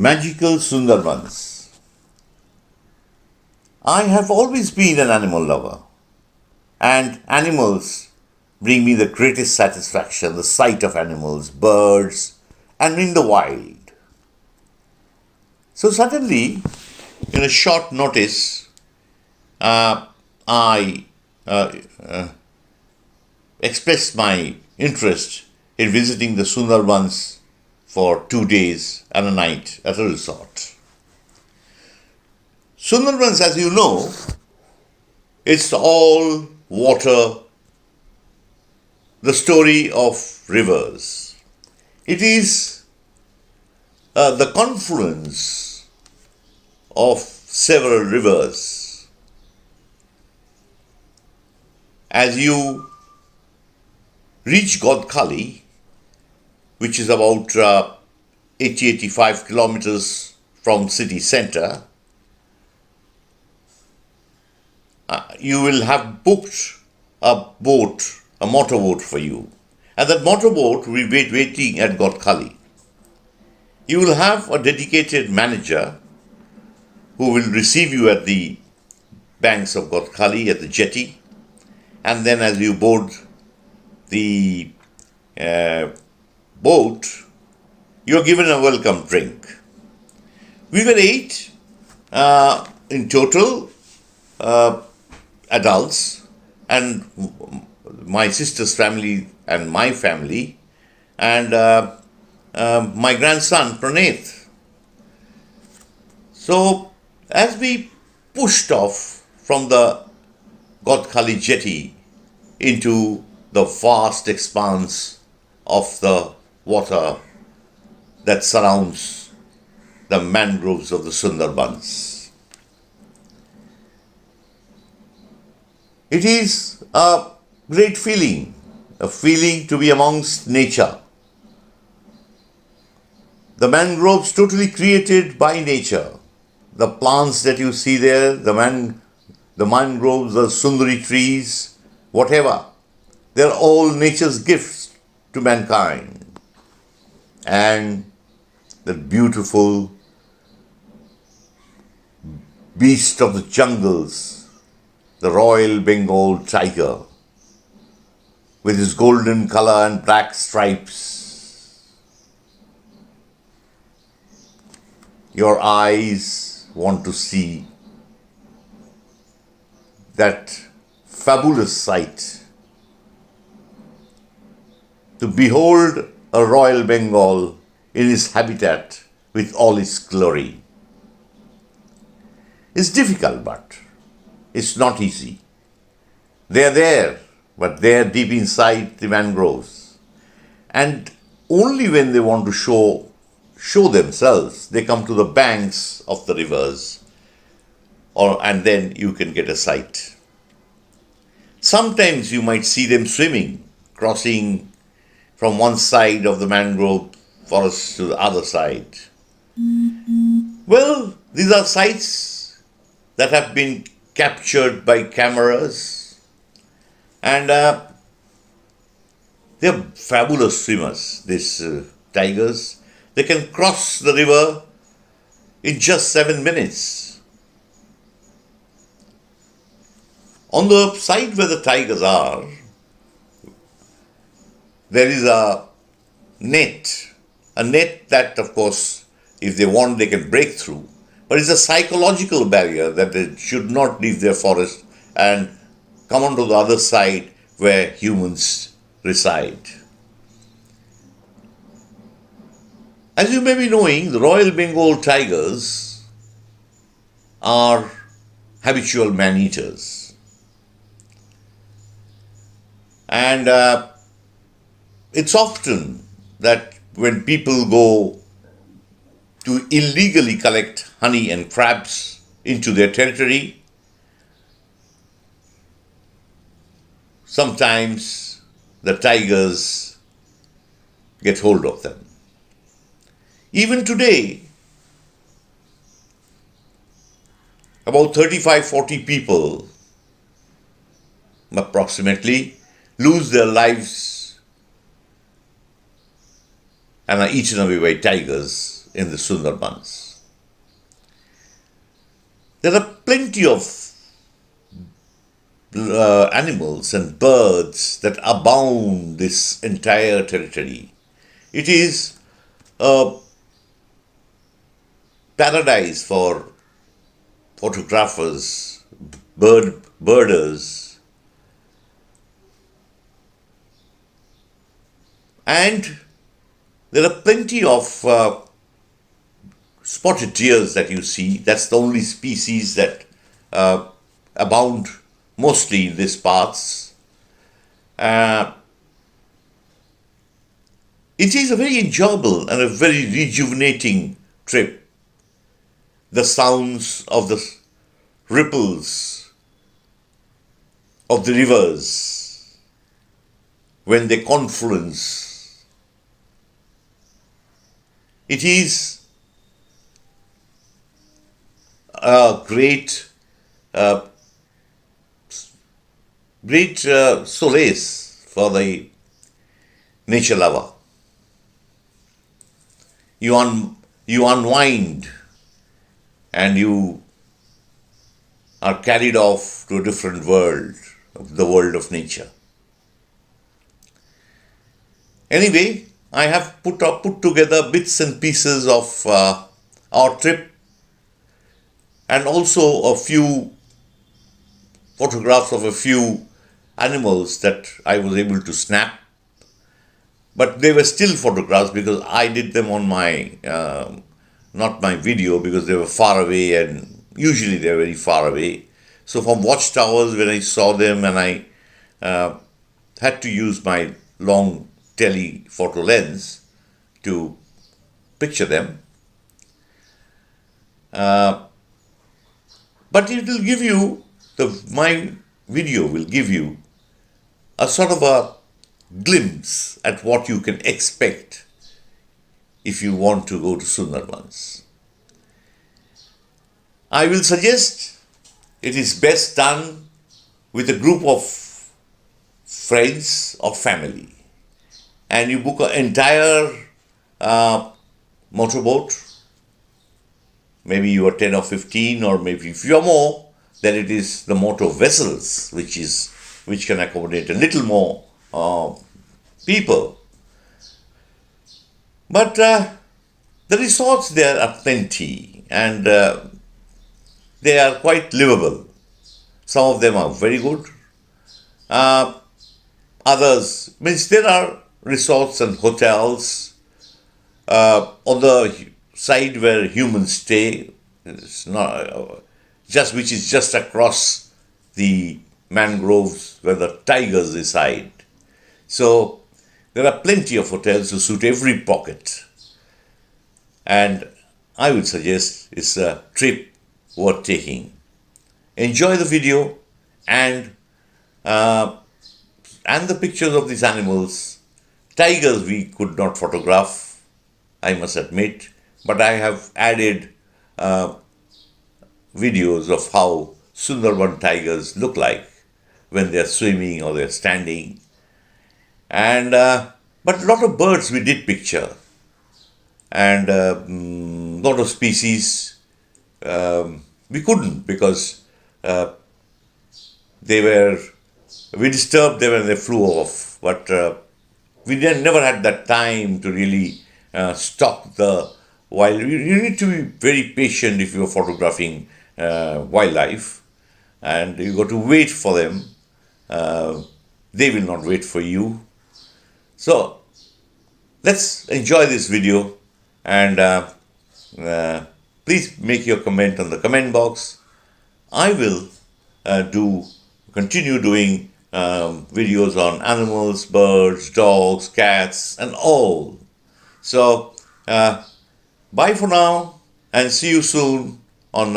Magical Sundarbans. I have always been an animal lover, and animals bring me the greatest satisfaction, the sight of animals, birds, and in the wild. So suddenly, in a short notice, I expressed my interest in visiting the Sundarbans for 2 days and a night at a resort. Sundarbans, as you know, it's all water, the story of rivers. It is the confluence of several rivers. As you reach Godkhali, which is about 80-85 kilometers from city center, you will have booked a boat, a motorboat for you. And that motorboat will be waiting at Godkhali. You will have a dedicated manager who will receive you at the banks of Godkhali, at the jetty. And then as you board the boat, you are given a welcome drink. We were 8 in total, adults, and my sister's family and my family, and my grandson Praneeth. So as we pushed off from the Godkhali jetty into the vast expanse of the water that surrounds the mangroves of the Sundarbans, it is a great feeling, a feeling to be amongst nature. The mangroves totally created by nature. The plants that you see there, the mangroves, the sundari trees, whatever, they're all nature's gifts to mankind. And the beautiful beast of the jungles, the Royal Bengal Tiger, with his golden color and black stripes. Your eyes want to see that fabulous sight, to behold a Royal Bengal in his habitat with all its glory. It's difficult, but it's not easy. They're there, but they're deep inside the mangroves. And only when they want to show themselves, they come to the banks of the rivers, and then you can get a sight. Sometimes you might see them swimming, crossing from one side of the mangrove forest to the other side. Well, these are sights that have been captured by cameras, and they're fabulous swimmers, these tigers. They can cross the river in just 7 minutes. On the side where the tigers are, there is a net that, of course, if they want, they can break through. But it's a psychological barrier that they should not leave their forest and come onto the other side where humans reside. As you may be knowing, the Royal Bengal Tigers are habitual man-eaters. And it's often that when people go to illegally collect honey and crabs into their territory, sometimes the tigers get hold of them. Even today, about 35-40 people approximately lose their lives and are eaten away by tigers in the Sundarbans. There are plenty of animals and birds that abound this entire territory. It is a paradise for photographers, birders, and there are plenty of spotted deers that you see. That's the only species that abound mostly in these parts. It is a very enjoyable and a very rejuvenating trip. The sounds of the ripples of the rivers when they confluence. It is a great solace for the nature lover. You unwind and you are carried off to a different world, the world of nature. Anyway, I have put together bits and pieces of our trip and also a few photographs of a few animals that I was able to snap. But they were still photographs because I did them on my, not my video, because they were far away, and usually they are very far away. So from watchtowers, when I saw them and I had to use my long telephoto lens to picture them. But it will give you, my video will give you a sort of a glimpse at what you can expect if you want to go to Sundarbans. I will suggest it is best done with a group of friends or family, and you book an entire motorboat. Maybe you are 10 or 15, or maybe if you are more, then it is the motor vessels, which can accommodate a little more people. But the resorts there are plenty, and they are quite livable. Some of them are very good. Others, means there are resorts and hotels on the side where humans stay. It's not which is just across the mangroves where the tigers reside. So there are plenty of hotels to suit every pocket, and I would suggest it's a trip worth taking. Enjoy the video and the pictures of these animals. Tigers we could not photograph, I must admit, but I have added videos of how Sundarban tigers look like when they are swimming or they are standing. And but a lot of birds we did picture, and a lot of species we couldn't, because we disturbed them and they flew off. But we never had that time to really stop the wild. You need to be very patient if you are photographing wildlife, and you got to wait for them. They will not wait for you. So let's enjoy this video, and please make your comment on the comment box. I will continue doing videos on animals, birds, dogs, cats, and all. So bye for now, and see you soon on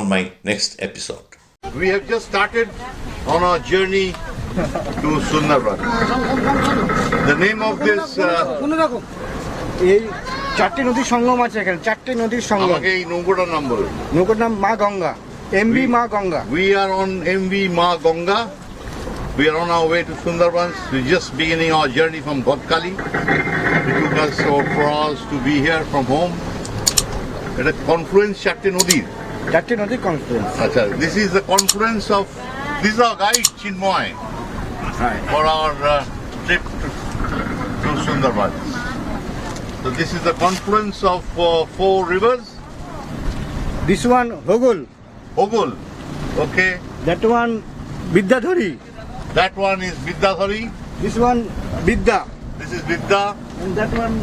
my next episode. We have just started on our journey to Sundarban. The name of this এই চারটি নদীর সঙ্গম আছে এখানে, চারটি নদীর সঙ্গম। আমাকে এই নৌকোটার নাম বলুন। নৌকোর নাম মা গঙ্গা, এমভি মা Ganga. We are on MV Ma Ganga. We are on our way to Sundarbans. We're just beginning our journey from Godkali. It took us 4 hours to be here from home. এটা কনফ্লুয়েন্স চারটে নদীর। চারটে নদীর confluence. আচ্ছা, this is the confluence of, this is our guide Chinmoy for our trip to Sundarbans. So this is the confluence of 4 rivers. This one Hogul, Ogul, okay. that one Vidyadhari, That one is Vidyadhari. this one Vidya, This is Vidya, and that one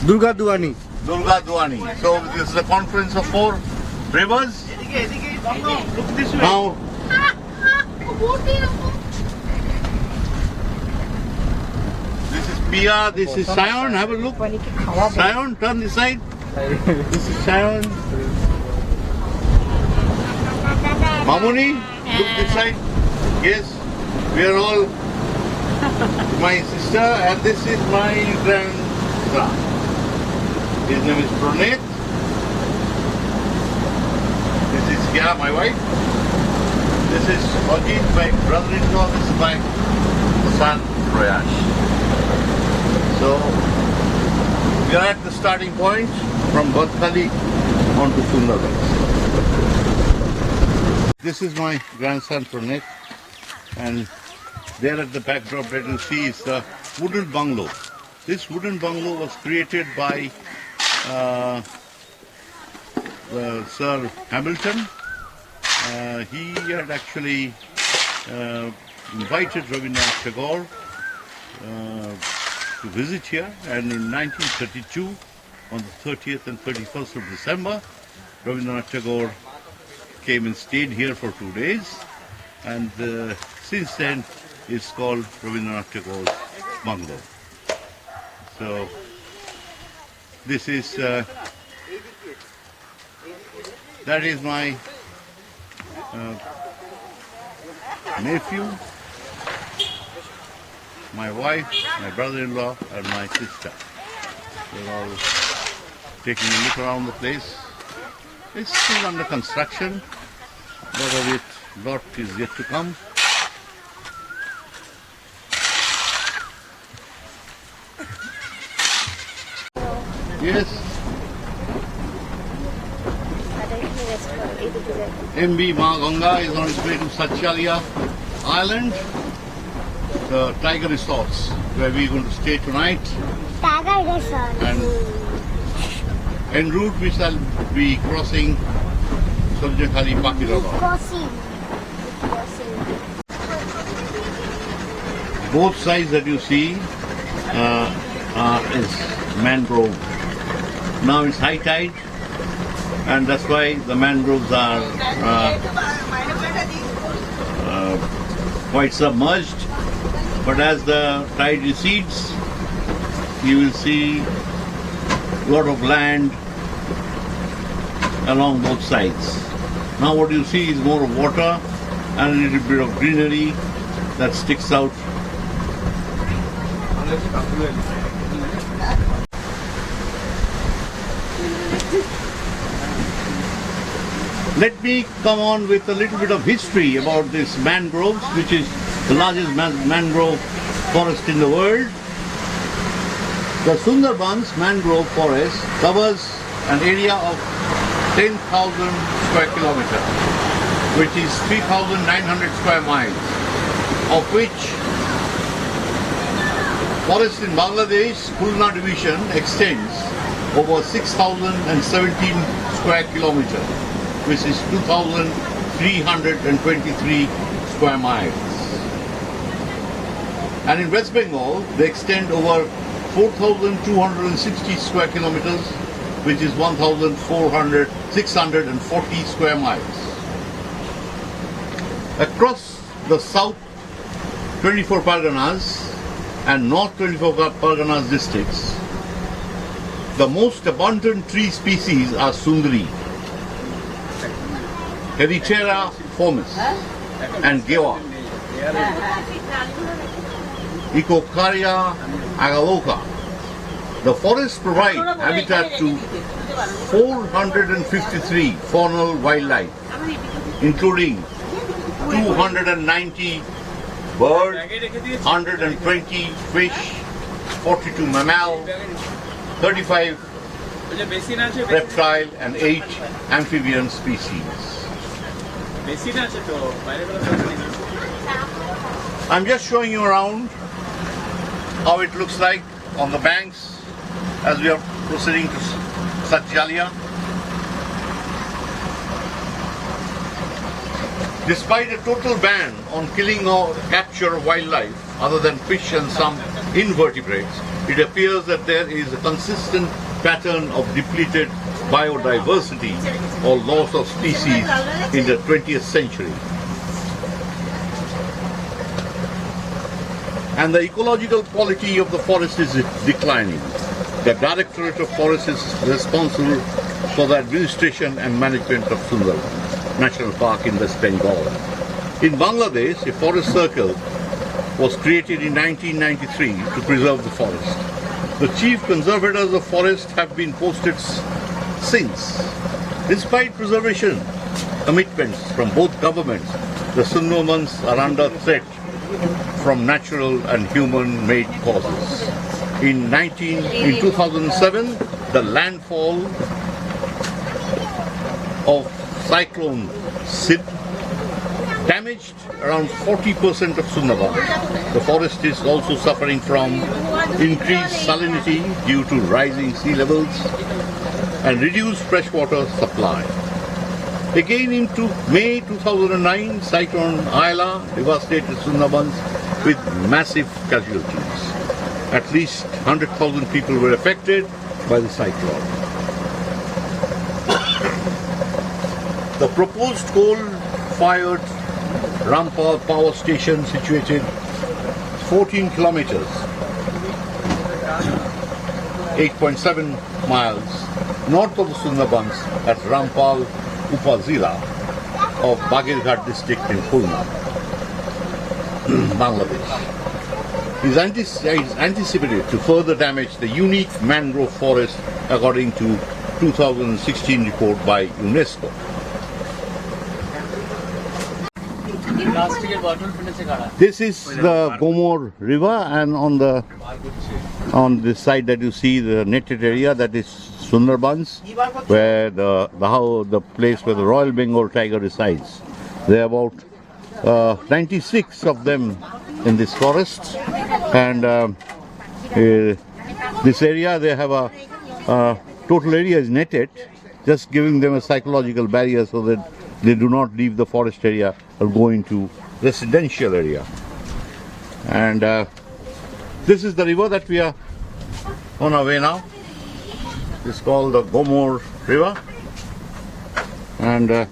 Durga Duani. Durga Duani. So this is the confluence of 4 rivers. Now, this is Pia, this is Sion. Have a look. Sion, turn this side. This is Sion. Mamuni, look this side. Yes, we are all my sister, and this is my grandson. His name is Praneet. This is Kya, my wife. This is Ajit, my brother-in-law. This is my son, Prayash. So, we are at the starting point from Bhatkali on to Sundarbans. This is my grandson, Praneet. And there at the backdrop that you see is the wooden bungalow. This wooden bungalow was created by Sir Hamilton. He had actually invited Rabindranath Tagore to visit here, and in 1932, on the 30th and 31st of December, Rabindranath Tagore came and stayed here for 2 days, and since then it's called Rabindranath Tagore's bungalow. So this is that is my nephew, my wife, my brother-in-law, and my sister. They're all taking a look around the place. It's still under construction. Lot is yet to come. Yes. MB Ma Ganga is on its way to Satchalia Island, the Tiger Resorts, where we're going to stay tonight. Tiger Resort. And en route we shall be crossing Soljakali Pakirava. Crossing. Both sides that you see is mangrove. Now it's high tide, and that's why the mangroves are quite submerged. But as the tide recedes, you will see a lot of land along both sides. Now what you see is more of water and a little bit of greenery that sticks out. Let me come on with a little bit of history about this mangroves, which is the largest mangrove forest in the world. The Sundarbans mangrove forest covers an area of 10,000 square kilometers, which is 3,900 square miles, of which forest in Bangladesh, Khulna division, extends over 6,017 square kilometers, which is 2,323 square miles. And in West Bengal, they extend over 4,260 square kilometers, which is 1,640 square miles. Across the south 24 Parganas and north 24 Parganas districts, the most abundant tree species are Sundari, Heritera formis, and Gewa, Echocaria agaloka. The forests provide habitat to 453 faunal wildlife, including 290 birds, 120 fish, 42 mammal, 35 reptile and 8 amphibian species. I'm just showing you around how it looks like on the banks as we are proceeding to Satjalia. Despite a total ban on killing or capture of wildlife, other than fish and some invertebrates, it appears that there is a consistent pattern of depleted biodiversity or loss of species in the 20th century. And the ecological quality of the forest is declining. The Directorate of Forests is responsible for the administration and management of Sundarban National Park in West Bengal. In Bangladesh, a forest circle was created in 1993 to preserve the forest. The chief conservators of forest have been posted since. Despite preservation commitments from both governments, the Sundarbans are under threat from natural and human-made causes. In 2007, the landfall of cyclone Sid damaged around 40% of Sundarban. The forest is also suffering from increased salinity due to rising sea levels and reduced freshwater supply. Again into May 2009, Cyclone Ayla devastated Sundarbans with massive casualties. At least 100,000 people were affected by the cyclone. The proposed coal-fired Rampal power station situated 14 kilometers, 8.7 miles north of the Sundarbans at Rampal Upazila of Bagirghat district in Khulna, Bangladesh, is anticipated to further damage the unique mangrove forest according to 2016 report by UNESCO. This is the Gomor River, and on this side that you see the netted area, that is Sundarbans, where the place where the Royal Bengal Tiger resides. There are about 96 of them in this forest, and this area they have a total area is netted, just giving them a psychological barrier so that they do not leave the forest area or go into residential area. And this is the river that we are on our way now. It's called the Gomor River, and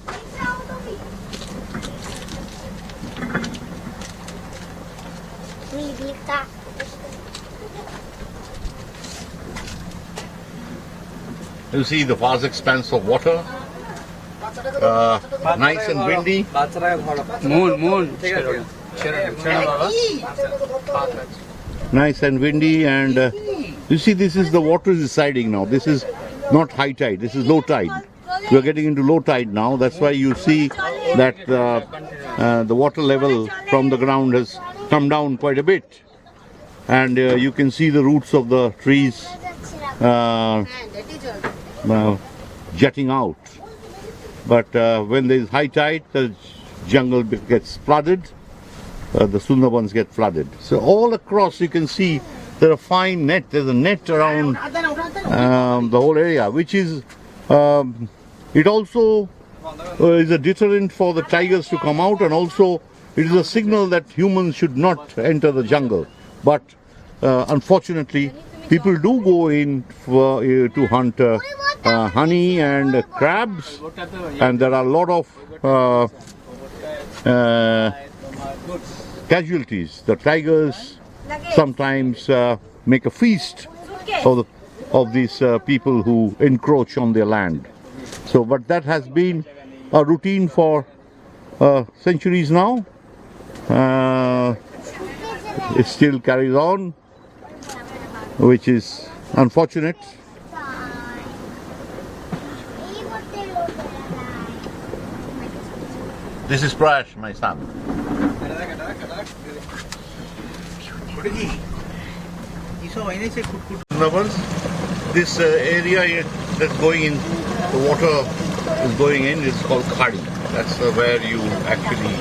you see the vast expanse of water, nice and windy. Nice and windy, and you see this is the water is deciding now. This is not high tide, this is low tide. We are getting into low tide now. That's why you see that the water level from the ground has come down quite a bit, and you can see the roots of the trees jutting out. But when there is high tide, the jungle gets flooded, the Sundarbans get flooded. So all across you can see there are fine net, there's a net around the whole area, which is, it also is a deterrent for the tigers to come out, and also it is a signal that humans should not enter the jungle. But unfortunately, people do go in to hunt honey and crabs, and there are a lot of casualties. The tigers sometimes make a feast of these people who encroach on their land. So, but that has been a routine for centuries now. It still carries on, which is unfortunate. This is Prash, my son. This area that's going in, the water is going in, it's called khadi. That's where you actually,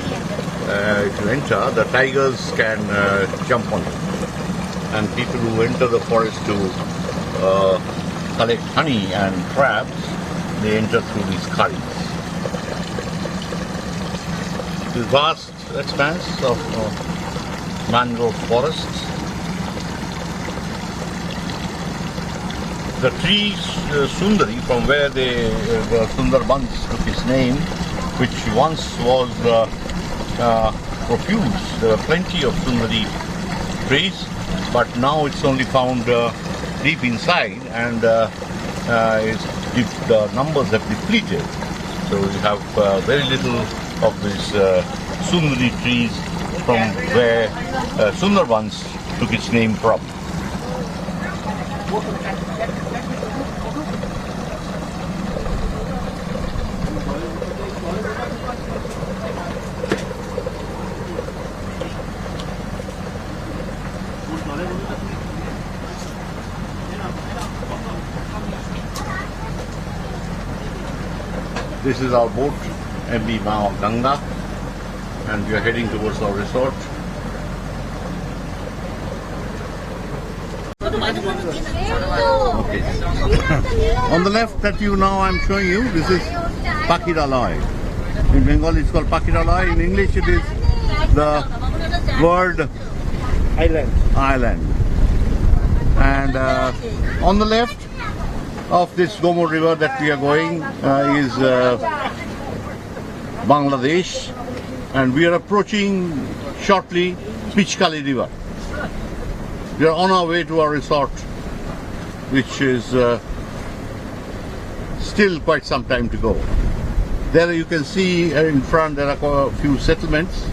if you enter, the tigers can jump on it. And people who enter the forest to collect honey and crabs, they enter through these khadis. This vast expanse of mangrove forests. The tree Sundari, from where the Sundarbans took its name, which once was profuse. There are plenty of Sundari trees, but now it's only found deep inside, and the numbers have depleted. So we have very little of these Sundari trees from where Sundarbans took its name from. This is our boat, MV Ganga, and we are heading towards our resort. Okay. On the left that I'm showing you, this is Pakiralai. In Bengali it's called Pakiralai. In English it is the bird island. And on the left of this Gomo river that we are going is Bangladesh, and we are approaching shortly Pichkali river. We are on our way to our resort, which is still quite some time to go. There you can see in front there are a few settlements.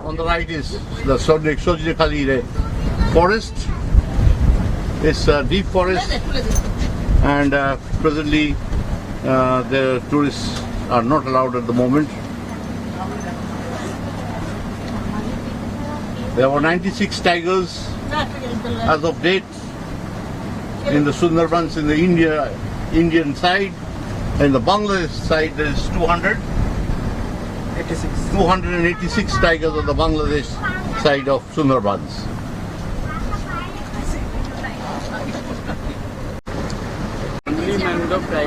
On the right is the Sojekali forest. It's a deep forest, and presently the tourists are not allowed at the moment. There were 96 tigers as of date in the Sundarbans in the Indian side. In the Bangladesh side there is 286 tigers on the Bangladesh side of Sundarbans.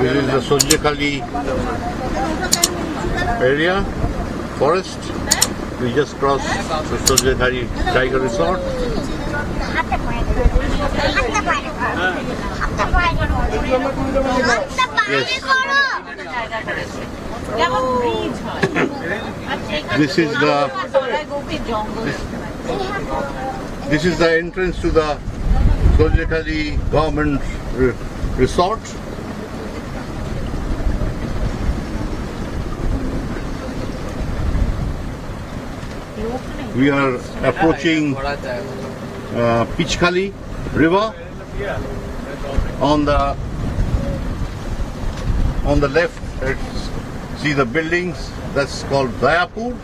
This is the Sojekali area, forest. We just crossed the Sojekali Tiger Resort. Yes. This is the entrance to the Sojekali government resort. We are approaching Pichkali river. On the left, see the buildings. That's called Dayapur,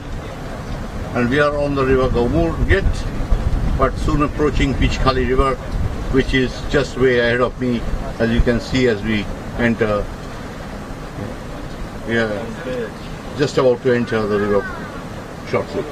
and we are on the river Gaumur yet, but soon approaching Pichkali river, which is just way ahead of me, as you can see as we enter. We are just about to enter the river shortly.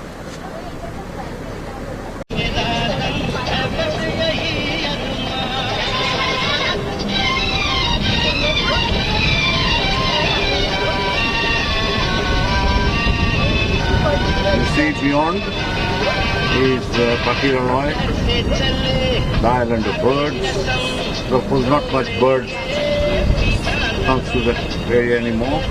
Beyond is Pakiralai, the island of birds. Of course, not much birds comes to that area anymore.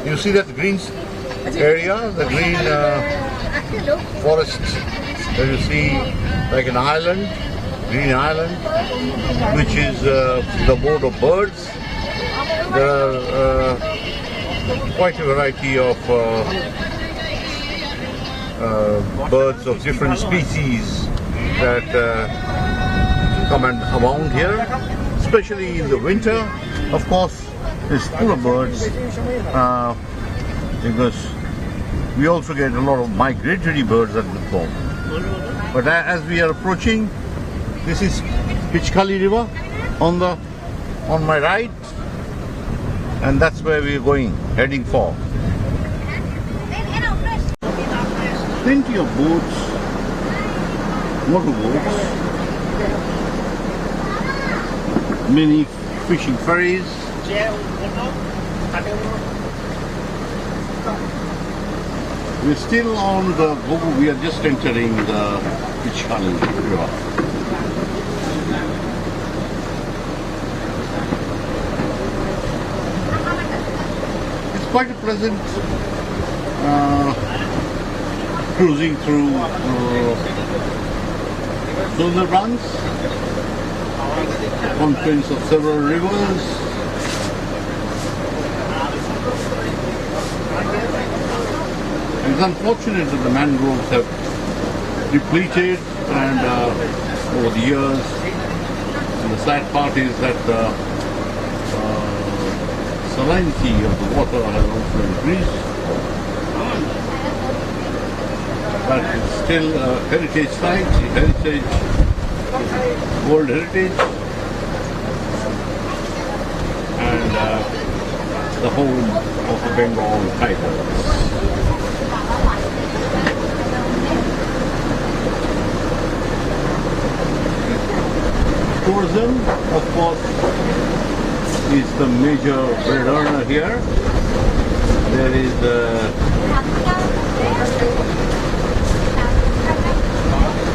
You see that green area, the green forest that you see like an island, Green Island, which is the abode of birds. There are quite a variety of birds of different species that come and abound here, especially in the winter. Of course, it's full of birds because we also get a lot of migratory birds at the home. But as we are approaching, this is Pichkali River on my right, and that's where we are going, heading for. Plenty of boats, motorboats, many fishing ferries. We're still on the go. We are just entering the Pichkali River. It's quite a pleasant cruising through Sundarbans, confluence of several rivers. It's unfortunate that the mangroves have depleted and over the years. And the sad part is that the salinity of the water has also increased. But it's still a heritage site, World Heritage, and the home of the Bengal Tigers. Tourism, of course, is the major bread earner here. There is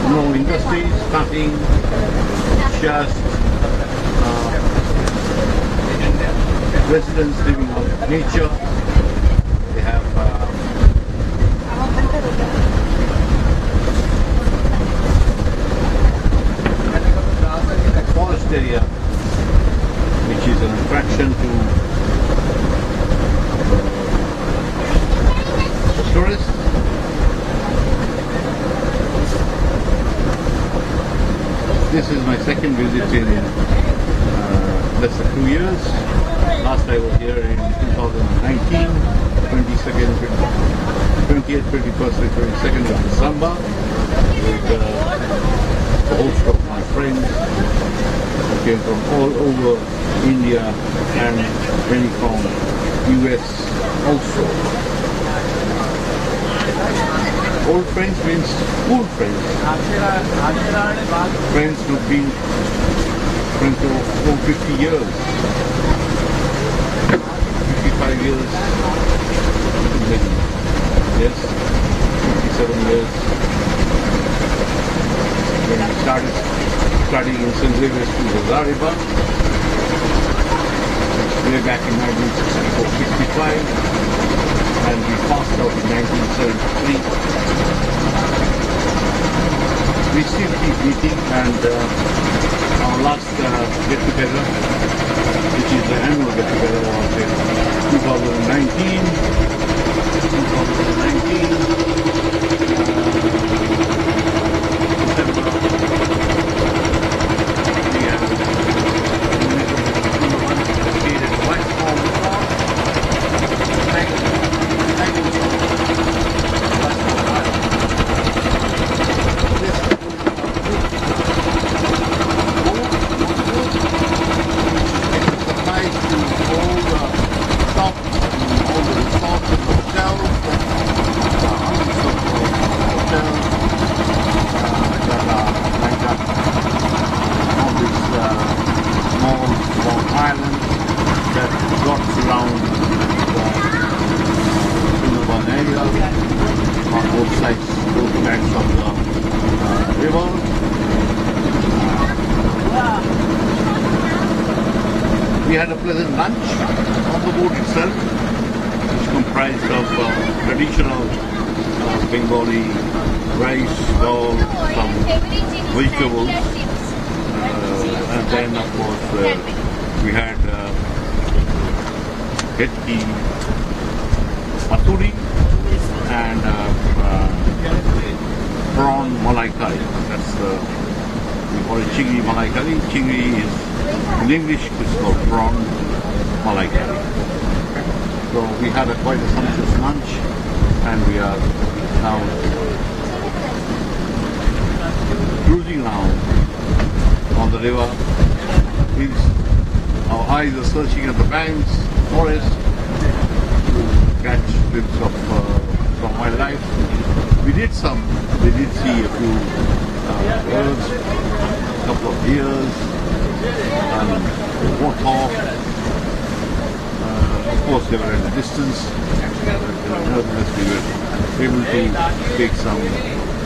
no industries, nothing, just residents living on nature. They have forest area, which is an attraction to tourists. This is my second visit in less than 2 years. Last I was here in 2019, 20th, 21st and 22nd of December with a host of my friends who came from all over India and many from US also. Old friends means school friends. Friends who've been friends for over 50 years. 55 years. Maybe. Yes. 57 years. When I started studying in St. Xavier's School, Sundarban, way back in 1964-65. And we passed out in 1973. We still keep meeting, and our last get-together, which is the annual get-together, was in 2019. December. We have stayed at White Hall Resort. We had a pleasant lunch on the boat itself, which comprised of traditional Bengali rice, dal, some vegetables, And then, of course, we had Hetki Paturi and prawn malaikari. That's we call it chingri malaikari. Chingri is, in English, it's called prawn malaikari. So we had quite a sumptuous lunch, and we are now cruising around on the river. Our eyes are searching at the banks, forest, to catch glimpses of from wildlife. We did see a few birds, a couple of deers, and warthog. Of course, they were in the distance. Nevertheless, we were able to take some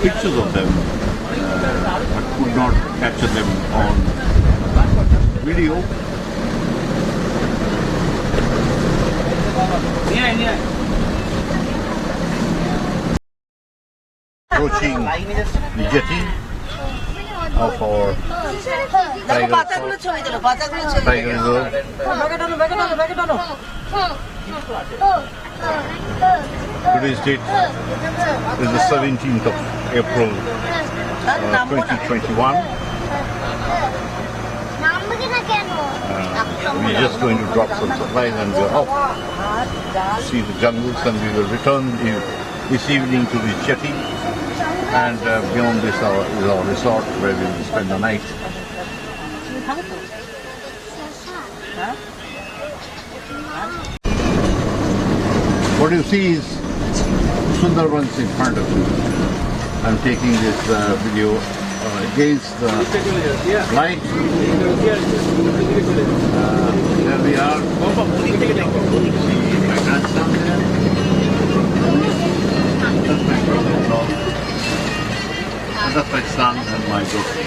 pictures of them, but could not capture them on video. Approaching the jetty of our tiger reserve. Today's date is the 17th of April 2021. We're just going to drop some supplies and we're off to see the jungles, and we will return this evening to the jetty, and beyond this is our resort where we will spend the night. What you see is Sundarbans in front of you. I'm taking this video against the light. There we are. See my grandson there. That's my brother-in-law. And that's my son and my daughter.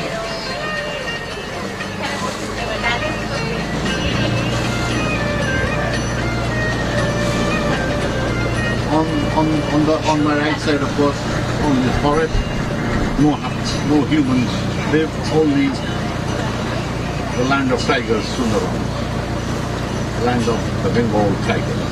On my right side, of course, on the forest, no humans live, only the land of tigers, Sundarbans, land of the Bengal Tigers.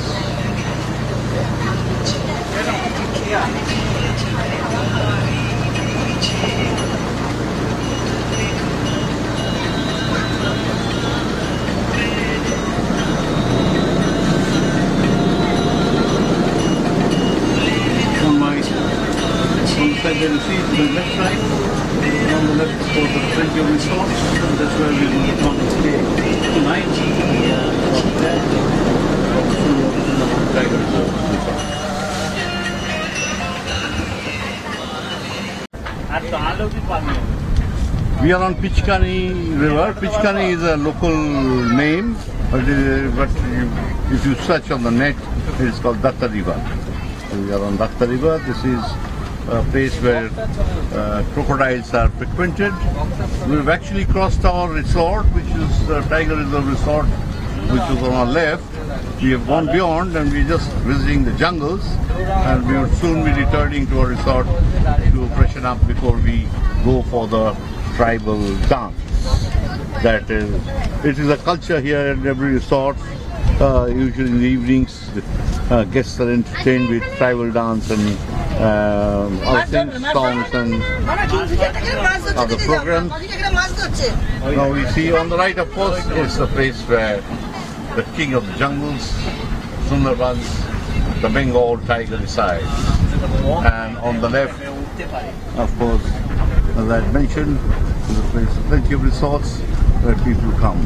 There you see to the left side, on the left is called the French resort, and that's where we will come and stay tonight. Tiger Reserve resort. We are on Pichkani River. Pichkani is a local name, but if you search on the net, it is called Datta River. We are on Datta River. This is a place where crocodiles are frequented. We've actually crossed our resort, which is the Tiger Reserve Resort, which is on our left. We have gone beyond and we're just visiting the jungles, and we will soon be returning to our resort to freshen up before we go for the tribal dance. That is, it is a culture here at every resort. Usually in the evenings, guests are entertained with tribal dance and other things, songs and other programs. Now we see on the right, of course, is the place where the king of the jungles, Sundarbans, the Bengal tiger resides. And on the left, of course, as I had mentioned, is a place of plenty of resorts where people come.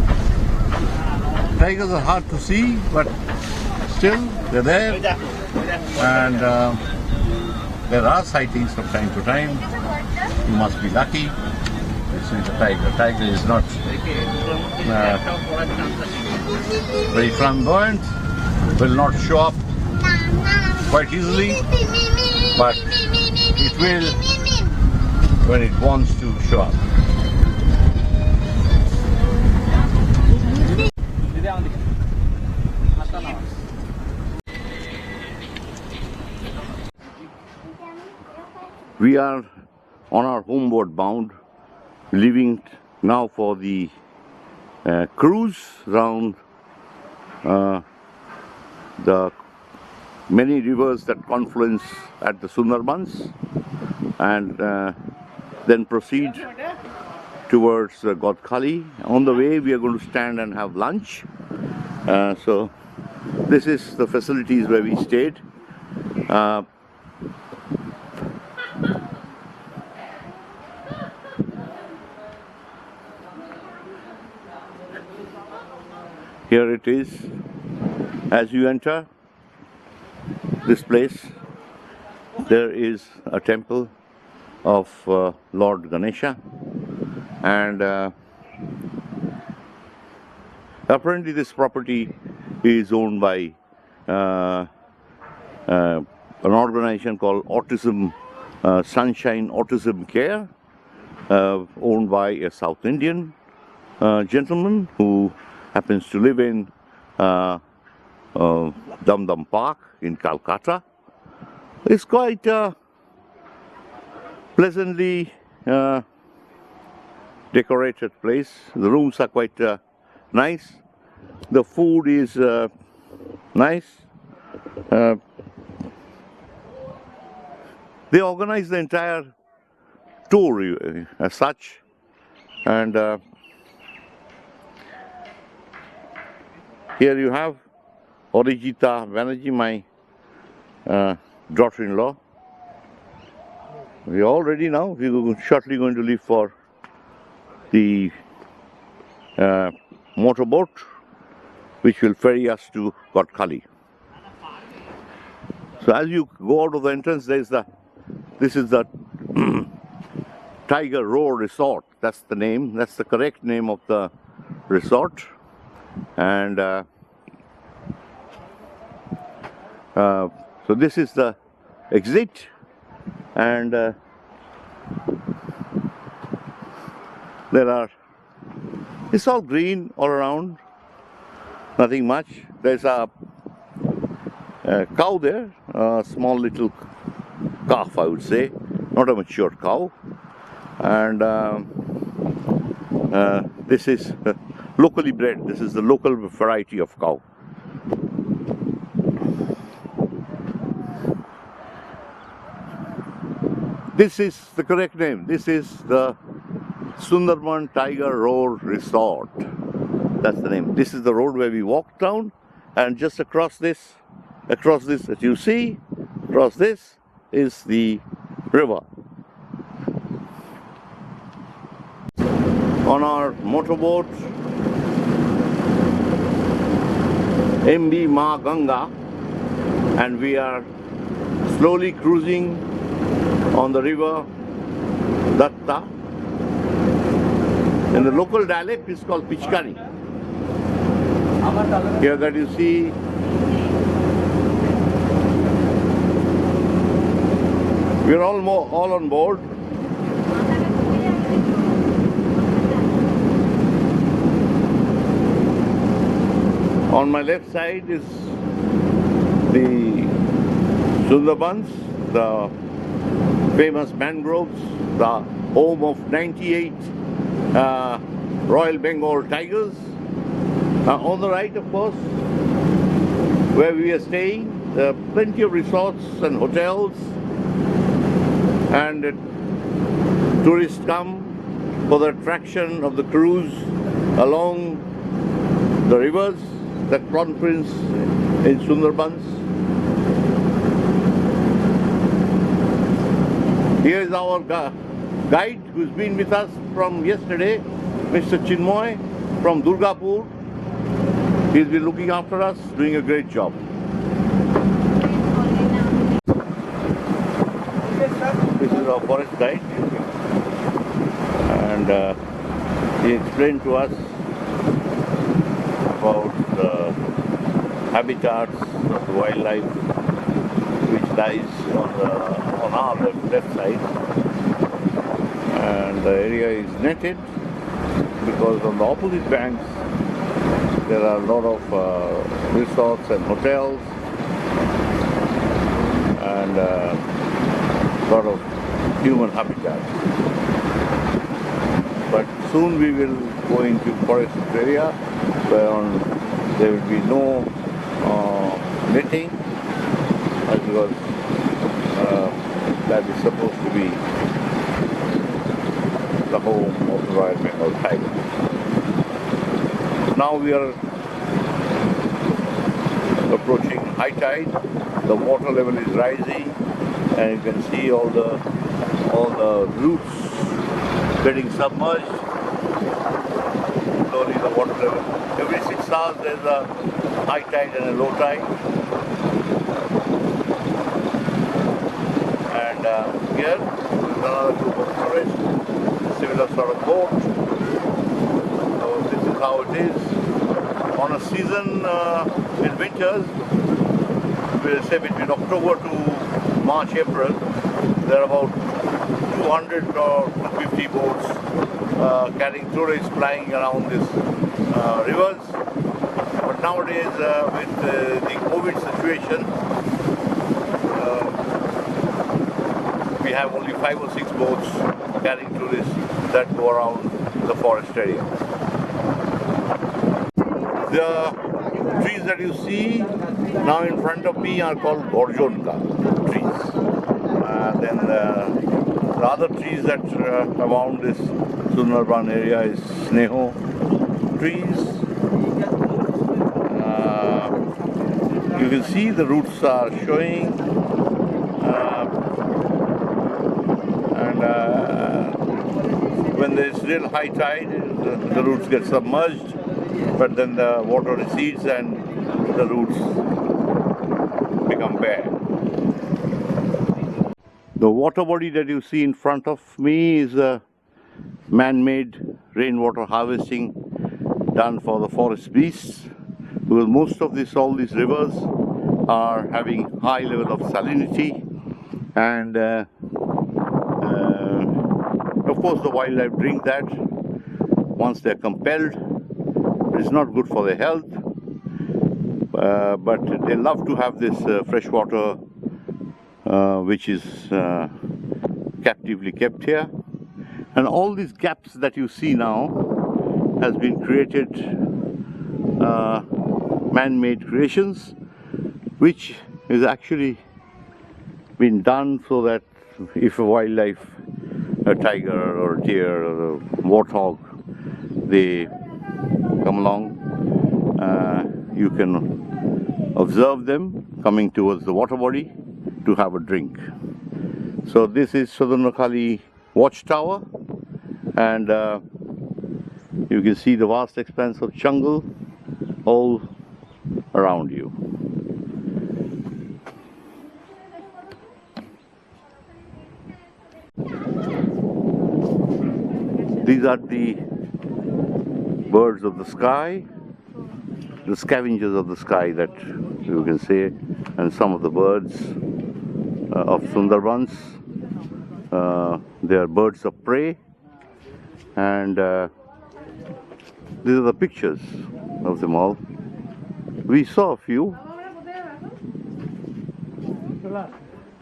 Tigers are hard to see, but still they're there, and there are sightings from time to time. You must be lucky to see the tiger. Tiger is not very flamboyant, will not show up quite easily, but it will when it wants to show up. We are on our homeward bound, leaving now for the cruise around the many rivers that confluence at the Sundarbans, and then proceed towards Godkhali. On the way, we are going to stand and have lunch. So this is the facilities where we stayed. Here it is. As you enter this place, there is a temple of Lord Ganesha, and apparently this property is owned by an organization called Autism Sunshine Autism Care, owned by a South Indian gentleman who happens to live in Dum Dum Park in Calcutta. It's quite pleasantly decorated place. The rooms are quite nice. The food is nice. They organize the entire tour as such, and here you have Orijita Banerjee, my daughter-in-law. We are all ready now. We are shortly going to leave for the motorboat, which will ferry us to Godkhali. So as you go out of the entrance, this is the Tiger Row Resort. That's the name. That's the correct name of the resort. And so this is the exit, and it's all green all around, nothing much. There's a cow there, a small little calf, I would say, not a mature cow, and this is locally bred. This is the local variety of cow. This is the correct name. This is the Sundarban Tiger Road Resort. That's the name. This is the road where we walked down, and just across this that you see, across this is the river. On our motorboat, MB Ma Ganga, and we are slowly cruising on the river Datta. In the local dialect, it's called Pichkari. Here that you see we're all on board. On my left side is the Sundarbans, the famous mangroves, the home of 98 Royal Bengal Tigers. On the right, of course, where we are staying, there are plenty of resorts and hotels, and tourists come for the attraction of the cruise along the rivers that confluence in Sundarbans. Here is our guide who's been with us from yesterday, Mr. Chinmoy from Durgapur. He's been looking after us, doing a great job. This is our forest guide, and he explained to us about the habitats of the wildlife which lies on our left side, and the area is netted because on the opposite banks there are a lot of resorts and hotels and a lot of human habitat. But soon we will going to forest area where there will be no netting, as well that is supposed to be the home of the Royal Bengal Tigers. Now we are approaching high tide. The water level is rising, and you can see all the roots getting submerged. Slowly the water level. Every 6 hours there's a high tide and a low tide. And here is another group of tourists, similar sort of boat. So this is how it is. On a season in winters, we'll say between October to March, April, there are about 200 or 250 boats carrying tourists flying around these rivers. But nowadays, with the COVID situation, we have only 5 or 6 boats carrying tourists that go around the forest area. The trees that you see now in front of me are called Gorjonka trees. Then the other trees that around this Sundarban area is Sneho trees. You can see the roots are showing, and when there is real high tide, the roots get submerged, but then the water recedes and the roots become bare. The water body that you see in front of me is a man-made rainwater harvesting done for the forest beasts, because most of all these rivers are having high level of salinity, and of course the wildlife drink that once they're compelled. It's not good for their health, but they love to have this fresh water which is captively kept here. And all these gaps that you see now has been created, man-made creations, which is actually been done so that if a wildlife, a tiger or a deer or a warthog, they come along, you can observe them coming towards the water body to have a drink. So this is Sundarbans watchtower, and you can see the vast expanse of jungle all around you. These are the birds of the sky, the scavengers of the sky that you can say, and some of the birds of Sundarbans. They are birds of prey, and these are the pictures of them all. We saw a few,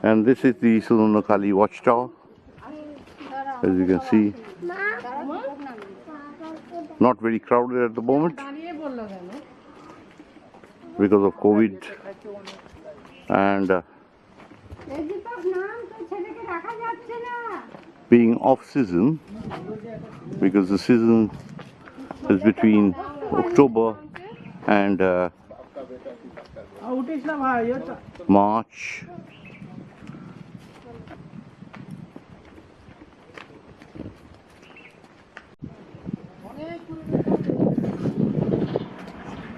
and this is the Sundarbans watchtower, as you can see. Not very crowded at the moment because of COVID, and being off season, because the season is between October and March.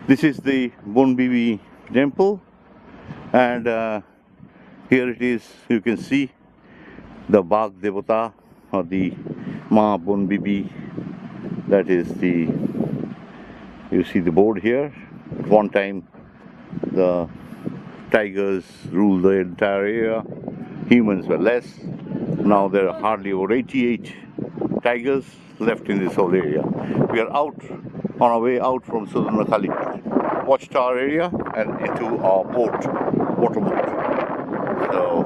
This is the Bon Bibi temple, and here it is. You can see the Bag Devata, or the Ma Bon Bibi. That is the, you see the board here. At one time the tigers ruled the entire area. Humans were less. Now there are hardly over 88 tigers left in this whole area. We are out on our way out from Sundarbans watchtower area and into our boat, water boat. So